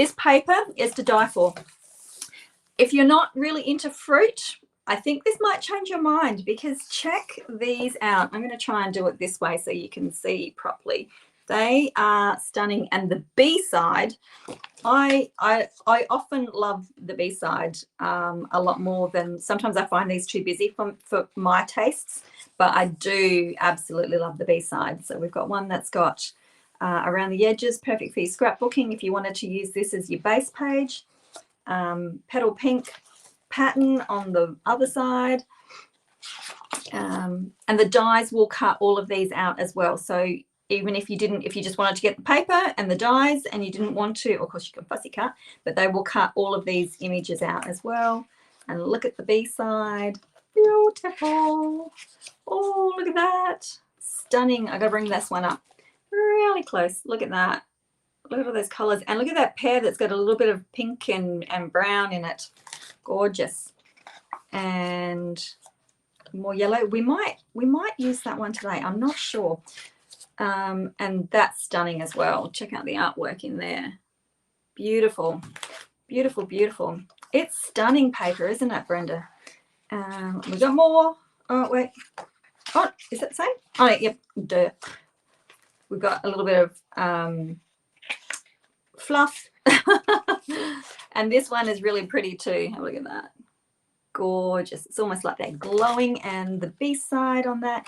This paper is to die for. If you're not really into fruit, I think this might change your mind, because check these out. I'm going to try and do it this way so you can see properly. They are stunning. And the B side, I often love the B side a lot more than, sometimes I find these too busy for my tastes, but I do absolutely love the B side. So we've got one that's got around the edges, perfect for your scrapbooking if you wanted to use this as your base page. Petal pink pattern on the other side, and the dies will cut all of these out as well. So even if you just wanted to get the paper and the dies and you didn't want to, of course you can fussy cut, but they will cut all of these images out as well. And look at the B side, beautiful. Oh, look at that, stunning. I gotta bring this one up really close. Look at that. Look at all those colors, and look at that pear that's got a little bit of pink and brown in it. Gorgeous. And more yellow. We might use that one today, I'm not sure. And that's stunning as well. Check out the artwork in there. Beautiful, beautiful, beautiful. It's stunning paper, isn't it, Brenda? We got more. Oh wait, oh, is that the same? Oh yep, duh. We've got a little bit of fluff. And this one is really pretty too. Have a look at that. Gorgeous. It's almost like that glowing, and the B side on that